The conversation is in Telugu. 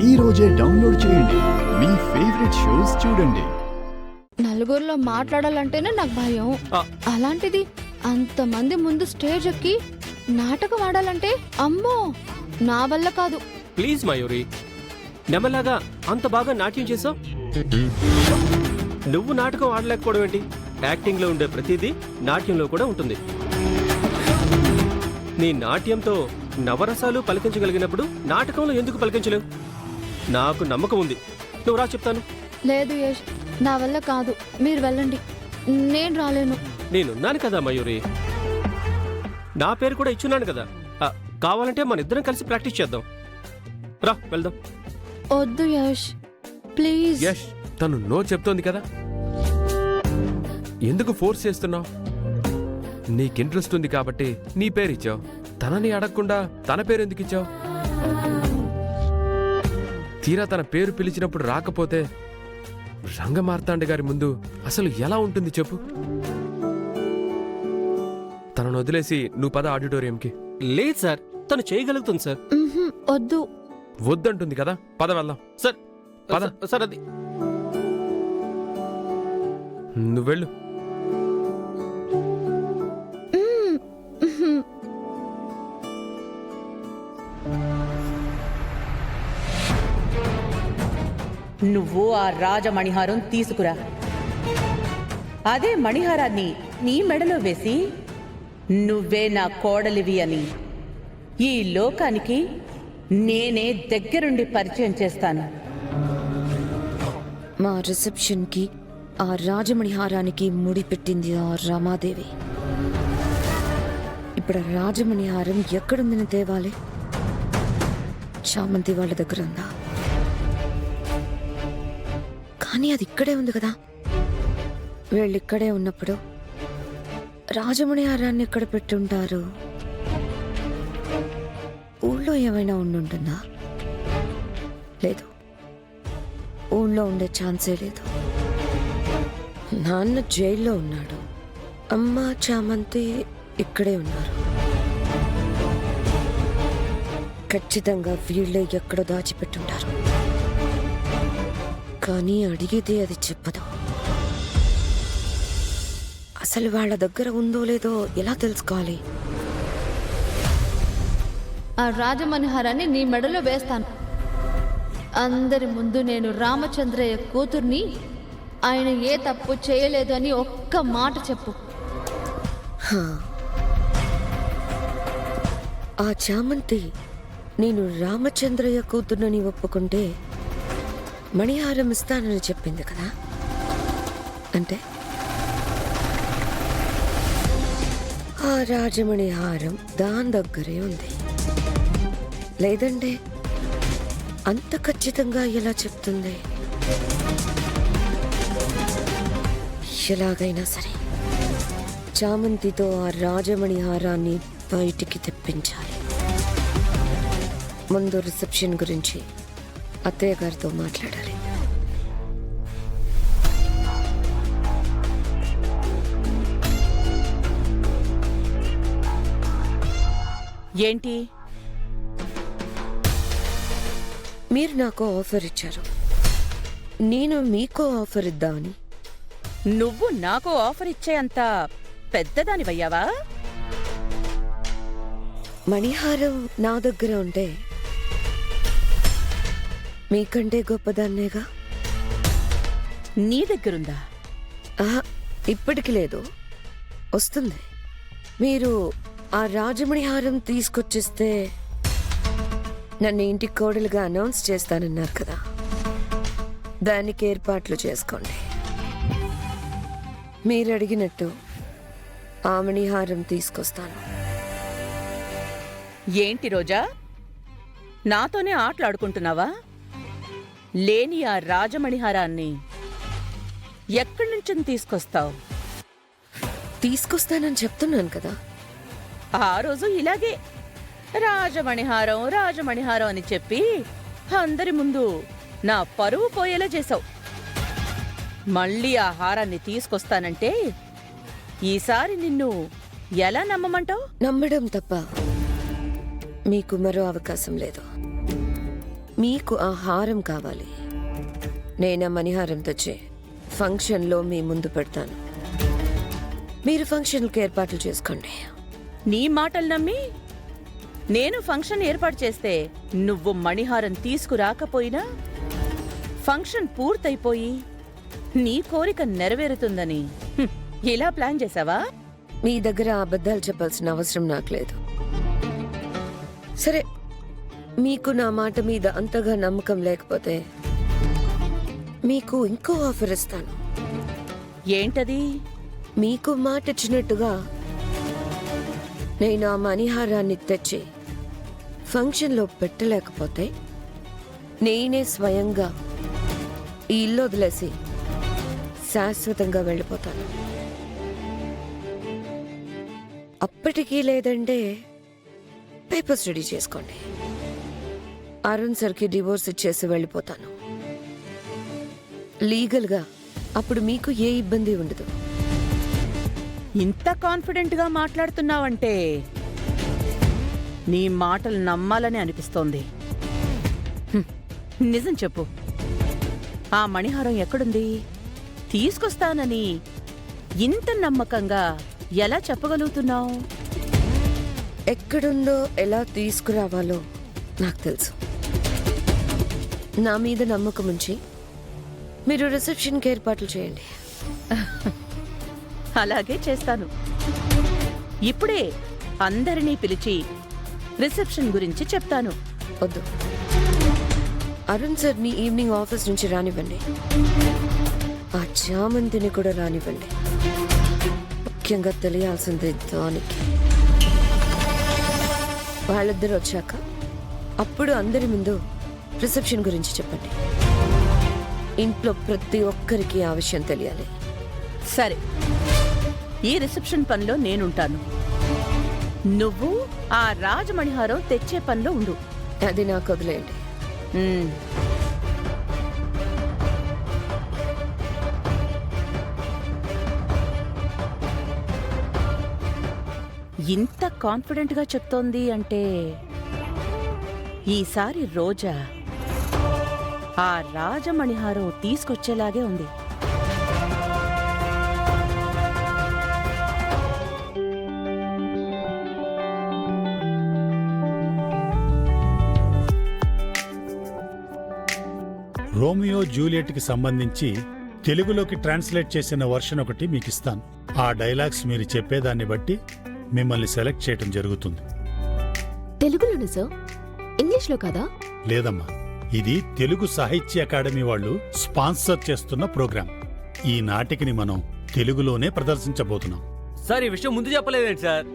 ఈ రోజే డౌన్లోడ్ చేయండి. మీ ఫేవరెట్ షోస్ చూడండి. నలుగురిలో మాట్లాడాలంటేనే నాకు భయం. అలాంటిది అంతమంది ముందు స్టేజ్ ఎక్కి నాటకం ఆడాలంటే అమ్మో, నా వల్ల కాదు. ప్లీజ్ మయూరి, నెమలాగా అంత బాగా నాట్యం చేసావు. నువ్వు నాటకం ఆడలేకపోవడం ఏంటి? యాక్టింగ్ లో ఉండే ప్రతిదీ నాట్యంలో కూడా ఉంటుంది. నీ నాట్యంతో నవరసాలు పలికించగలిగినప్పుడు నాటకంలో ఎందుకు పలికించలేవు? నాకు నమ్మకం ఉంది. నువ్వు రా, చెప్తాను. లేదు యష్, నా వల్ల కాదు. మీరు వెళ్ళండి, నేను రాలేను. నేనున్నాను కదా మయూరి, నా పేరు కూడా ఇచ్చున్నాను కదా. కావాలంటే మన ఇద్దరం కలిసి ప్రాక్టీస్ చేద్దాం. రా, వెళ్దాం. వద్దు యష్, ప్లీజ్. యష్, తను నో చెప్తోంది కదా, ఎందుకు ఫోర్స్ చేస్తున్నావు? నీకు ఇంట్రెస్ట్ ఉంది కాబట్టి నీ పేరు ఇచ్చావు. తనని అడగకుండా తన పేరు ఎందుకు ఇచ్చావు? తీరా తన పేరు పిలిచినప్పుడు రాకపోతే రంగమార్తాండ గారి ముందు అసలు ఎలా ఉంటుంది చెప్పు? తనను వదిలేసి నువ్వు పద ఆడిటోరియంకి. లేదు సార్, తను చేయగలుగుతుంది సార్. వద్దు. వద్దంటుంది కదా, పద వెళ్దాం. సార్ పద. సార్, అది నువ్వు వెళ్ళు. నువ్వు ఆ రాజమణిహారం తీసుకురా. అదే మణిహారాన్ని నీ మెడలో వేసి నువ్వే నా కోడలివి అని ఈ లోకానికి నేనే దగ్గరుండి పరిచయం చేస్తాను. మా రిసెప్షన్కి ఆ రాజమణిహారానికి ముడిపెట్టింది ఆ రమాదేవి. ఇప్పుడు రాజమణిహారం ఎక్కడుందని తేవాలి? చామంతి వాళ్ళ దగ్గర ఉందా? కానీ అది ఇక్కడే ఉంది కదా. వీళ్ళిక్కడే ఉన్నప్పుడు రాజమణిహారాన్ని ఎక్కడ పెట్టుంటారు? ఊళ్ళో ఏమైనా ఉండుంటుందా? లేదు, ఊళ్ళో ఉండే ఛాన్సే లేదు. నాన్న జైల్లో ఉన్నాడు, అమ్మ చామంతి ఇక్కడే ఉన్నారు. ఖచ్చితంగా వీళ్ళే ఎక్కడో దాచిపెట్టుంటారు. కానీ అడిగితే అది చెప్పదు. అసలు వాళ్ళ దగ్గర ఉందో లేదో ఎలా తెలుసుకోవాలి? ఆ రాజమణిహారాన్ని నీ మెడలో వేస్తాను. అందరి ముందు నేను రామచంద్రయ్య కూతుర్ని, ఆయన ఏ తప్పు చేయలేదు అని ఒక్క మాట చెప్పు. ఆ చామంతి నేను రామచంద్రయ్య కూతుర్నని ఒప్పుకుంటే మణిహారం ఇస్తానని చెప్పింది కదా. అంటే ఆ రాజమణిహారం దాని దగ్గరే ఉంది. లేదంటే అంత ఖచ్చితంగా ఎలా చెప్తుంది? ఎలాగైనా సరే చామంతితో ఆ రాజమణిహారాన్ని బయటికి తెప్పించాలి. ముందు రిసెప్షన్ గురించి అత్తయ్య గారితో మాట్లాడాలి. ఏంటి? మీరు నాకు ఆఫర్ ఇచ్చారు, నేను మీకు ఆఫర్ ఇద్దామని. నువ్వు నాకు ఆఫర్ ఇచ్చేంత పెద్దదానివయ్యావా? మణిహారం నా దగ్గర ఉంటే మీకంటే గొప్పదాన్నేగా. నీ దగ్గరుందా? ఇప్పటికి లేదు, వస్తుంది. మీరు ఆ రాజమణిహారం తీసుకొచ్చేస్తే నన్ను ఇంటి కోడలుగా అనౌన్స్ చేస్తానన్నారు కదా, దానికి ఏర్పాట్లు చేసుకోండి. మీరు అడిగినట్టు ఆ మణిహారం తీసుకొస్తాను. ఏంటి రోజా, నాతోనే ఆటలాడుకుంటున్నావా? లేని ఆ రాజమణిహారాన్ని ఎక్కడి నుంచి తీసుకొస్తావు? తీసుకొస్తానని చెప్తున్నాను కదా. ఆ రోజు ఇలాగే రాజమణిహారం రాజమణిహారం అని చెప్పి అందరి ముందు నా పరువు పోయేలా చేశావు. మళ్ళీ ఆ హారాన్ని తీసుకొస్తానంటే ఈసారి నిన్ను ఎలా నమ్మమంటావు? నమ్మడం తప్ప మీకు మరో అవకాశం లేదు. మీకు ఆ హారం కావాలి. నేను ఆ మణిహారం తెచ్చి ఫంక్షన్లో మీ ముందు పెడతాను. మీరు ఫంక్షన్కి ఏర్పాట్లు చేసుకోండి. నీ మాటలు నమ్మి నేను ఫంక్షన్ ఏర్పాటు చేస్తే నువ్వు మణిహారం తీసుకురాకపోయినా ఫంక్షన్ పూర్తయిపోయి నీ కోరిక నెరవేరుతుందని ఇలా ప్లాన్ చేసావా? మీ దగ్గర అబద్ధాలు చెప్పాల్సిన అవసరం నాకు లేదు. సరే, మీకు నా మాట మీద అంతగా నమ్మకం లేకపోతే మీకు ఇంకో ఆఫర్ ఇస్తాను. ఏంటది? మీకు మాట ఇచ్చినట్టుగా నేను ఆ మణిహారాన్ని తెచ్చి ఫంక్షన్లో పెట్టలేకపోతే నేనే స్వయంగా ఈ ఇల్లు వదిలేసి శాశ్వతంగా వెళ్ళిపోతాను. అప్పటికీ లేదంటే పేపర్స్ రెడీ చేసుకోండి. అరుణ్ సార్కి డివోర్స్ ఇచ్చేసి వెళ్ళిపోతాను. లీగల్గా అప్పుడు మీకు ఏ ఇబ్బంది ఉండదు. ఇంత కాన్ఫిడెంట్గా మాట్లాడుతున్నావంటే నీ మాటలు నమ్మాలని అనిపిస్తోంది. నిజం చెప్పు, ఆ మణిహారం ఎక్కడుంది? తీసుకొస్తానని ఇంత నమ్మకంగా ఎలా చెప్పగలుగుతున్నావు? ఎక్కడుందో ఎలా తీసుకురావాలో నాకు తెలుసు. నా మీద నమ్మకం ఉంచి మీరు రిసెప్షన్కి ఏర్పాట్లు చేయండి. అలాగే చేస్తాను. ఇప్పుడే అందరినీ పిలిచి రిసెప్షన్ గురించి చెప్తాను. వద్దు, అరుణ్ సార్ని ఈవినింగ్ ఆఫీస్ నుంచి రానివ్వండి. ఆ చామంతిని కూడా రానివ్వండి. ముఖ్యంగా తెలియాల్సింది దానికి. వాళ్ళిద్దరు వచ్చాక అప్పుడు అందరి ముందు రిసెప్షన్ గురించి చెప్పండి. ఇంట్లో ప్రతి ఒక్కరికి ఆ విషయం తెలియాలి. సరే, ఈ రిసెప్షన్ పనిలో నేనుంటాను. నువ్వు ఆ రాజమణిహారం తెచ్చే పనిలో ఉండు. అది నాకు వదిలేయండి. ఉమ్. ఇంత కాన్ఫిడెంట్గా చెప్తోంది అంటే ఈసారి రోజా ఆ రాజమణిహారం తీసుకొచ్చేలాగే ఉంది. రోమియో జూలియట్కి సంబంధించి తెలుగులోకి ట్రాన్స్లేట్ చేసిన వర్షన్ ఒకటి మీకు ఇస్తాను. ఆ డైలాగ్స్ మీరు చెప్పేదాన్ని బట్టి మిమ్మల్ని సెలెక్ట్ చేయటం జరుగుతుంది. తెలుగులోనే సార్, ఇంగ్లీష్లో కదా? లేదమ్మా, ఇది తెలుగు సాహిత్య అకాడమీ వాళ్ళు స్పాన్సర్ చేస్తున్న ప్రోగ్రాం. ఈ నాటికని మనం తెలుగులోనే ప్రదర్శించబోతున్నాం. సార్, ఈ విషయం ముందు చెప్పలేదేంటి సార్?